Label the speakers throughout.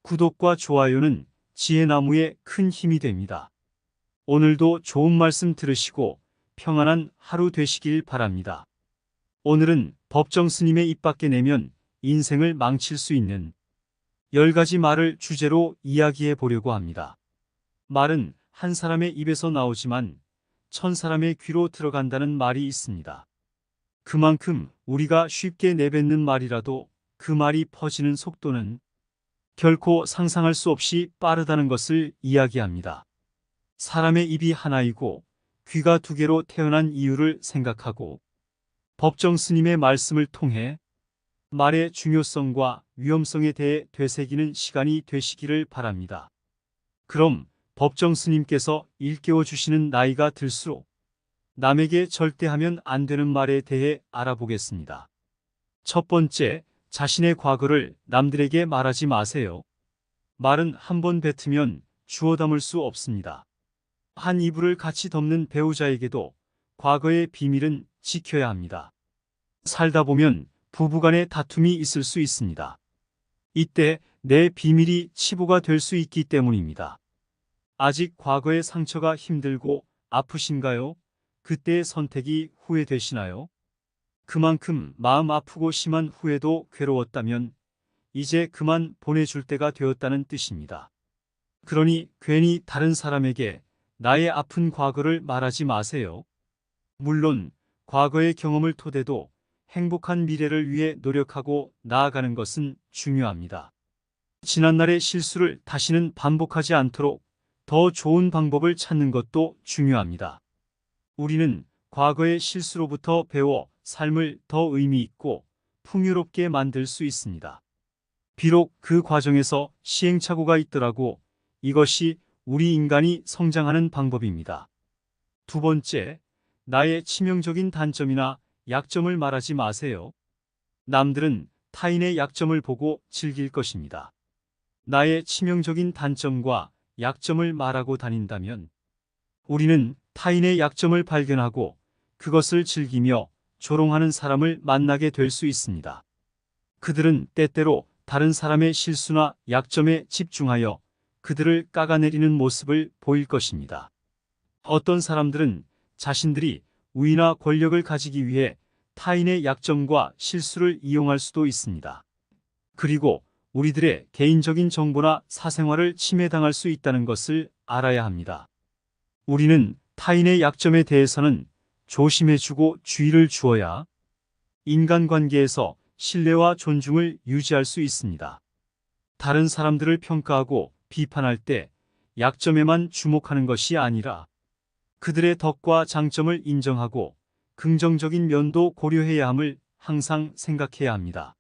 Speaker 1: 구독과 좋아요는 지혜나무에 큰 힘이 됩니다. 오늘도 좋은 말씀 들으시고 평안한 하루 되시길 바랍니다. 오늘은 법정 스님의 입 밖에 내면 인생을 망칠 수 있는 10가지 말을 주제로 이야기해 보려고 합니다. 말은 한 사람의 입에서 나오지만 1000사람의 귀로 들어간다는 말이 있습니다. 그만큼 우리가 쉽게 내뱉는 말이라도 그 말이 퍼지는 속도는 결코 상상할 수 없이 빠르다는 것을 이야기합니다. 사람의 입이 하나이고 귀가 2개로 태어난 이유를 생각하고 법정 스님의 말씀을 통해 말의 중요성과 위험성에 대해 되새기는 시간이 되시기를 바랍니다. 그럼 법정 스님께서 일깨워 주시는 나이가 들수록 남에게 절대 하면 안 되는 말에 대해 알아보겠습니다. 첫 번째, 자신의 과거를 남들에게 말하지 마세요. 말은 한 번 뱉으면 주워 담을 수 없습니다. 한 이불을 같이 덮는 배우자에게도 과거의 비밀은 지켜야 합니다. 살다 보면 부부간의 다툼이 있을 수 있습니다. 이때 내 비밀이 치부가 될 수 있기 때문입니다. 아직 과거의 상처가 힘들고 아프신가요? 그때의 선택이 후회되시나요? 그만큼 마음 아프고 심한 후회도 괴로웠다면 이제 그만 보내줄 때가 되었다는 뜻입니다. 그러니 괜히 다른 사람에게 나의 아픈 과거를 말하지 마세요. 물론 과거의 경험을 토대로 행복한 미래를 위해 노력하고 나아가는 것은 중요합니다. 지난날의 실수를 다시는 반복하지 않도록 더 좋은 방법을 찾는 것도 중요합니다. 우리는 과거의 실수로부터 배워 삶을 더 의미 있고 풍요롭게 만들 수 있습니다. 비록 그 과정에서 시행착오가 있더라도 이것이 우리 인간이 성장하는 방법입니다. 두 번째, 나의 치명적인 단점이나 약점을 말하지 마세요. 남들은 타인의 약점을 보고 즐길 것입니다. 나의 치명적인 단점과 약점을 말하고 다닌다면 우리는 타인의 약점을 발견하고 그것을 즐기며 조롱하는 사람을 만나게 될 수 있습니다. 그들은 때때로 다른 사람의 실수나 약점에 집중하여 그들을 깎아내리는 모습을 보일 것입니다. 어떤 사람들은 자신들이 우위나 권력을 가지기 위해 타인의 약점과 실수를 이용할 수도 있습니다. 그리고 우리들의 개인적인 정보나 사생활을 침해당할 수 있다는 것을 알아야 합니다. 우리는 타인의 약점에 대해서는 조심해주고 주의를 주어야 인간관계에서 신뢰와 존중을 유지할 수 있습니다. 다른 사람들을 평가하고 비판할 때 약점에만 주목하는 것이 아니라 그들의 덕과 장점을 인정하고 긍정적인 면도 고려해야 함을 항상 생각해야 합니다.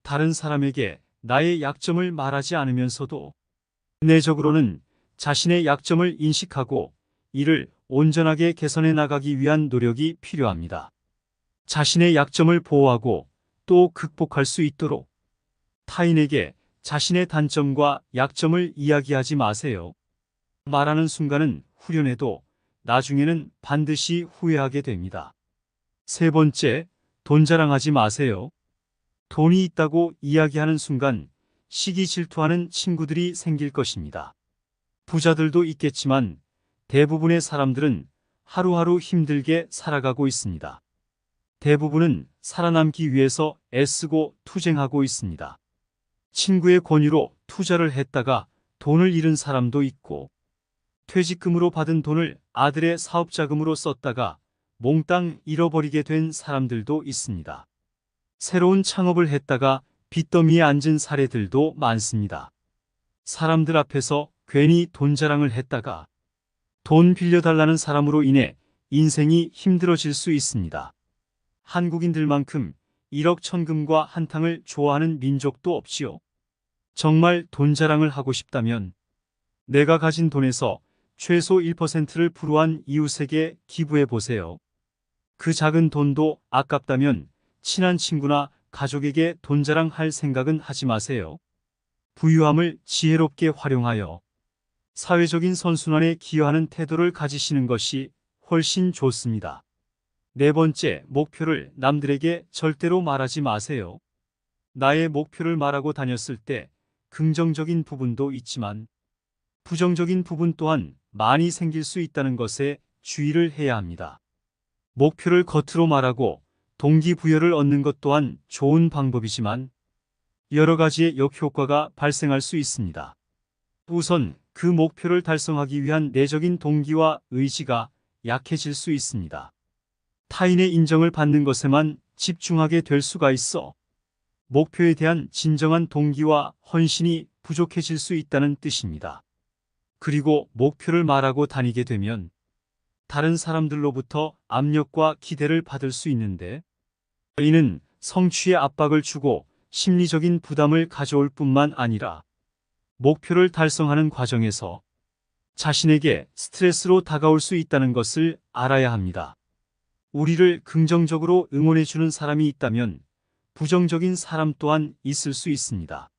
Speaker 1: 다른 사람에게 나의 약점을 말하지 않으면서도 내적으로는 자신의 약점을 인식하고 이를 온전하게 개선해 나가기 위한 노력이 필요합니다. 자신의 약점을 보호하고 또 극복할 수 있도록 타인에게 자신의 단점과 약점을 이야기하지 마세요. 말하는 순간은 후련해도 나중에는 반드시 후회하게 됩니다. 세 번째, 돈 자랑하지 마세요. 돈이 있다고 이야기하는 순간 시기 질투하는 친구들이 생길 것입니다. 부자들도 있겠지만 대부분의 사람들은 하루하루 힘들게 살아가고 있습니다. 대부분은 살아남기 위해서 애쓰고 투쟁하고 있습니다. 친구의 권유로 투자를 했다가 돈을 잃은 사람도 있고 퇴직금으로 받은 돈을 아들의 사업자금으로 썼다가 몽땅 잃어버리게 된 사람들도 있습니다. 새로운 창업을 했다가 빚더미에 앉은 사례들도 많습니다. 사람들 앞에서 괜히 돈 자랑을 했다가 돈 빌려달라는 사람으로 인해 인생이 힘들어질 수 있습니다. 한국인들만큼 1억 천금과 한탕을 좋아하는 민족도 없지요. 정말 돈 자랑을 하고 싶다면 내가 가진 돈에서 최소 1%를 불우한 이웃에게 기부해 보세요. 그 작은 돈도 아깝다면 친한 친구나 가족에게 돈 자랑할 생각은 하지 마세요. 부유함을 지혜롭게 활용하여 사회적인 선순환에 기여하는 태도를 가지시는 것이 훨씬 좋습니다. 네 번째, 목표를 남들에게 절대로 말하지 마세요. 나의 목표를 말하고 다녔을 때 긍정적인 부분도 있지만 부정적인 부분 또한 많이 생길 수 있다는 것에 주의를 해야 합니다. 목표를 겉으로 말하고 동기부여를 얻는 것 또한 좋은 방법이지만 여러 가지의 역효과가 발생할 수 있습니다. 우선 그 목표를 달성하기 위한 내적인 동기와 의지가 약해질 수 있습니다. 타인의 인정을 받는 것에만 집중하게 될 수가 있어 목표에 대한 진정한 동기와 헌신이 부족해질 수 있다는 뜻입니다. 그리고 목표를 말하고 다니게 되면 다른 사람들로부터 압력과 기대를 받을 수 있는데 이는 성취의 압박을 주고 심리적인 부담을 가져올 뿐만 아니라 목표를 달성하는 과정에서 자신에게 스트레스로 다가올 수 있다는 것을 알아야 합니다. 우리를 긍정적으로 응원해주는 사람이 있다면 부정적인 사람 또한 있을 수 있습니다.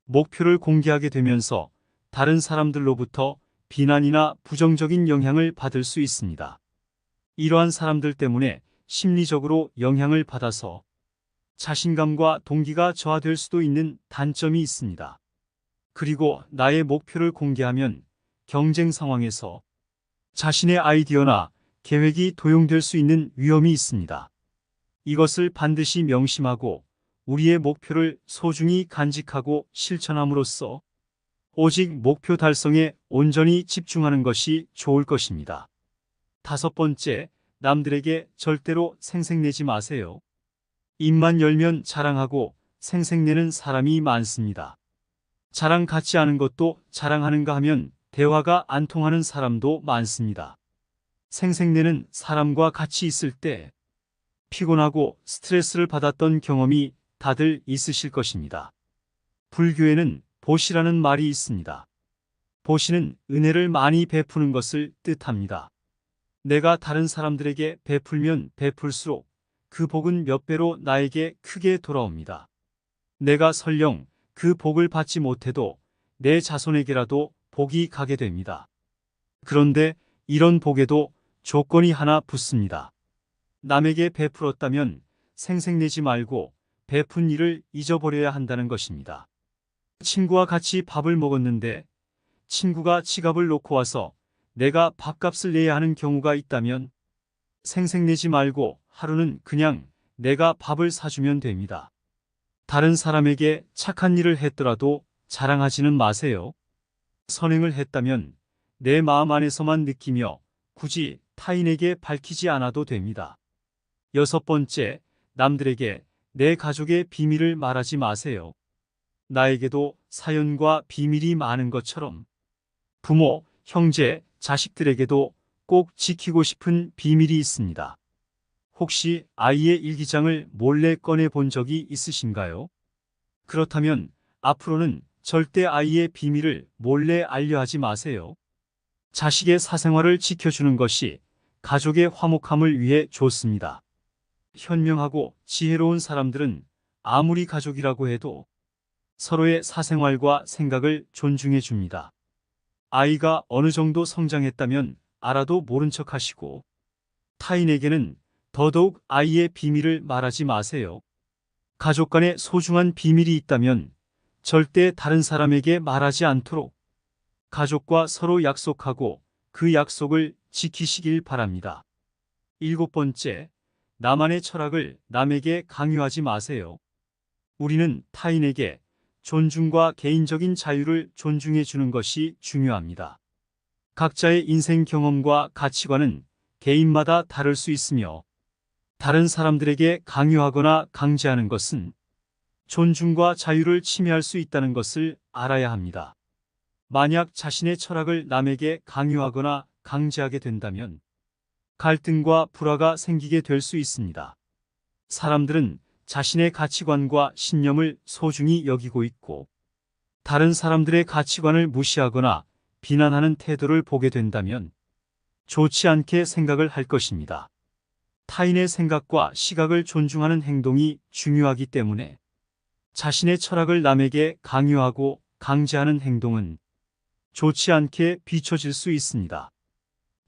Speaker 1: 목표를 공개하게 되면서 다른 사람들로부터 비난이나 부정적인 영향을 받을 수 있습니다. 이러한 사람들 때문에 심리적으로 영향을 받아서 자신감과 동기가 저하될 수도 있는 단점이 있습니다. 그리고 나의 목표를 공개하면 경쟁 상황에서 자신의 아이디어나 계획이 도용될 수 있는 위험이 있습니다. 이것을 반드시 명심하고 우리의 목표를 소중히 간직하고 실천함으로써 오직 목표 달성에 온전히 집중하는 것이 좋을 것입니다. 5번째, 남들에게 절대로 생색내지 마세요. 입만 열면 자랑하고 생색내는 사람이 많습니다. 자랑 같지 않은 것도 자랑하는가 하면 대화가 안 통하는 사람도 많습니다. 생색내는 사람과 같이 있을 때 피곤하고 스트레스를 받았던 경험이 다들 있으실 것입니다. 불교에는 보시라는 말이 있습니다. 보시는 은혜를 많이 베푸는 것을 뜻합니다. 내가 다른 사람들에게 베풀면 베풀수록 그 복은 몇 배로 나에게 크게 돌아옵니다. 내가 설령 그 복을 받지 못해도 내 자손에게라도 복이 가게 됩니다. 그런데 이런 복에도 조건이 하나 붙습니다. 남에게 베풀었다면 생색내지 말고 베푼 일을 잊어버려야 한다는 것입니다. 친구와 같이 밥을 먹었는데 친구가 지갑을 놓고 와서 내가 밥값을 내야 하는 경우가 있다면 생색내지 말고 하루는 그냥 내가 밥을 사주면 됩니다. 다른 사람에게 착한 일을 했더라도 자랑하지는 마세요. 선행을 했다면 내 마음 안에서만 느끼며 굳이 타인에게 밝히지 않아도 됩니다. 6번째, 남들에게 내 가족의 비밀을 말하지 마세요. 나에게도 사연과 비밀이 많은 것처럼 부모, 형제, 자식들에게도 꼭 지키고 싶은 비밀이 있습니다. 혹시 아이의 일기장을 몰래 꺼내 본 적이 있으신가요? 그렇다면 앞으로는 절대 아이의 비밀을 몰래 알려하지 마세요. 자식의 사생활을 지켜주는 것이 가족의 화목함을 위해 좋습니다. 현명하고 지혜로운 사람들은 아무리 가족이라고 해도 서로의 사생활과 생각을 존중해 줍니다. 아이가 어느 정도 성장했다면 알아도 모른 척 하시고 타인에게는 더더욱 아이의 비밀을 말하지 마세요. 가족 간에 소중한 비밀이 있다면 절대 다른 사람에게 말하지 않도록 가족과 서로 약속하고 그 약속을 지키시길 바랍니다. 7번째, 나만의 철학을 남에게 강요하지 마세요. 우리는 타인에게 존중과 개인적인 자유를 존중해 주는 것이 중요합니다. 각자의 인생 경험과 가치관은 개인마다 다를 수 있으며 다른 사람들에게 강요하거나 강제하는 것은 존중과 자유를 침해할 수 있다는 것을 알아야 합니다. 만약 자신의 철학을 남에게 강요하거나 강제하게 된다면 갈등과 불화가 생기게 될 수 있습니다. 사람들은 자신의 가치관과 신념을 소중히 여기고 있고 다른 사람들의 가치관을 무시하거나 비난하는 태도를 보게 된다면 좋지 않게 생각을 할 것입니다. 타인의 생각과 시각을 존중하는 행동이 중요하기 때문에 자신의 철학을 남에게 강요하고 강제하는 행동은 좋지 않게 비춰질 수 있습니다.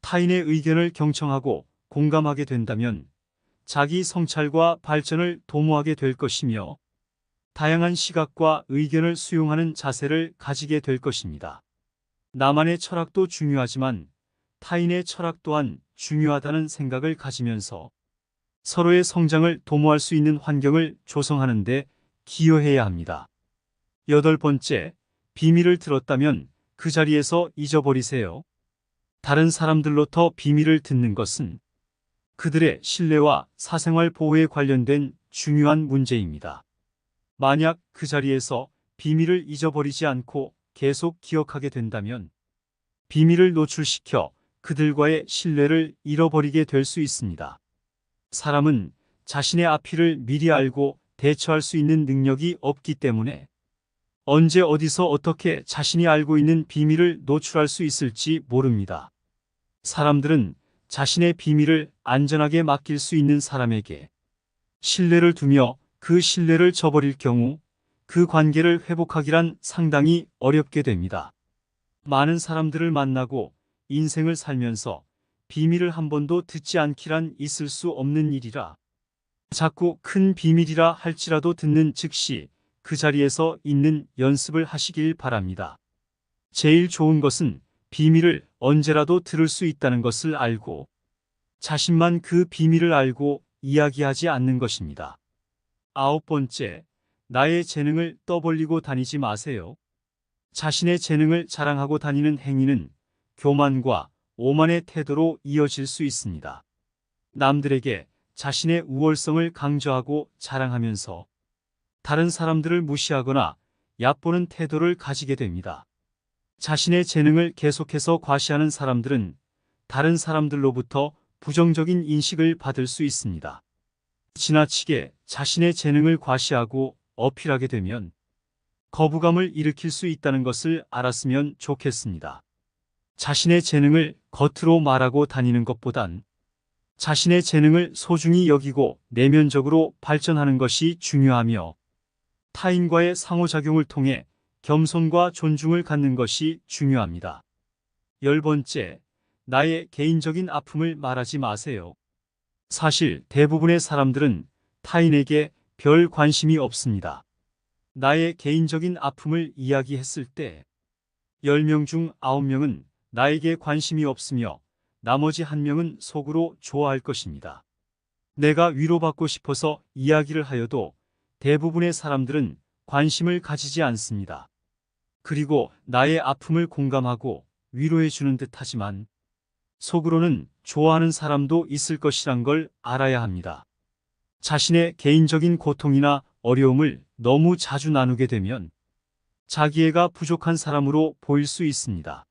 Speaker 1: 타인의 의견을 경청하고 공감하게 된다면 자기 성찰과 발전을 도모하게 될 것이며 다양한 시각과 의견을 수용하는 자세를 가지게 될 것입니다. 나만의 철학도 중요하지만 타인의 철학 또한 중요하다는 생각을 가지면서 서로의 성장을 도모할 수 있는 환경을 조성하는 데 기여해야 합니다. 8번째, 비밀을 들었다면 그 자리에서 잊어버리세요. 다른 사람들로부터 비밀을 듣는 것은 그들의 신뢰와 사생활 보호에 관련된 중요한 문제입니다. 만약 그 자리에서 비밀을 잊어버리지 않고 계속 기억하게 된다면 비밀을 노출시켜 그들과의 신뢰를 잃어버리게 될 수 있습니다. 사람은 자신의 앞일을 미리 알고 대처할 수 있는 능력이 없기 때문에 언제 어디서 어떻게 자신이 알고 있는 비밀을 노출할 수 있을지 모릅니다. 사람들은 자신의 비밀을 안전하게 맡길 수 있는 사람에게 신뢰를 두며 그 신뢰를 저버릴 경우 그 관계를 회복하기란 상당히 어렵게 됩니다. 많은 사람들을 만나고 인생을 살면서 비밀을 한 번도 듣지 않기란 있을 수 없는 일이라 자꾸 큰 비밀이라 할지라도 듣는 즉시 그 자리에서 있는 연습을 하시길 바랍니다. 제일 좋은 것은 비밀을 언제라도 들을 수 있다는 것을 알고 자신만 그 비밀을 알고 이야기하지 않는 것입니다. 9번째, 나의 재능을 떠벌리고 다니지 마세요. 자신의 재능을 자랑하고 다니는 행위는 교만과 오만의 태도로 이어질 수 있습니다. 남들에게 자신의 우월성을 강조하고 자랑하면서 다른 사람들을 무시하거나 얕보는 태도를 가지게 됩니다. 자신의 재능을 계속해서 과시하는 사람들은 다른 사람들로부터 부정적인 인식을 받을 수 있습니다. 지나치게 자신의 재능을 과시하고 어필하게 되면 거부감을 일으킬 수 있다는 것을 알았으면 좋겠습니다. 자신의 재능을 겉으로 말하고 다니는 것보단 자신의 재능을 소중히 여기고 내면적으로 발전하는 것이 중요하며 타인과의 상호작용을 통해 겸손과 존중을 갖는 것이 중요합니다. 10번째, 나의 개인적인 아픔을 말하지 마세요. 사실 대부분의 사람들은 타인에게 별 관심이 없습니다. 나의 개인적인 아픔을 이야기했을 때 10명 중 9명은 나에게 관심이 없으며 나머지 1명은 속으로 좋아할 것입니다. 내가 위로받고 싶어서 이야기를 하여도 대부분의 사람들은 관심을 가지지 않습니다. 그리고 나의 아픔을 공감하고 위로해주는 듯 하지만 속으로는 좋아하는 사람도 있을 것이란 걸 알아야 합니다. 자신의 개인적인 고통이나 어려움을 너무 자주 나누게 되면 자기애가 부족한 사람으로 보일 수 있습니다.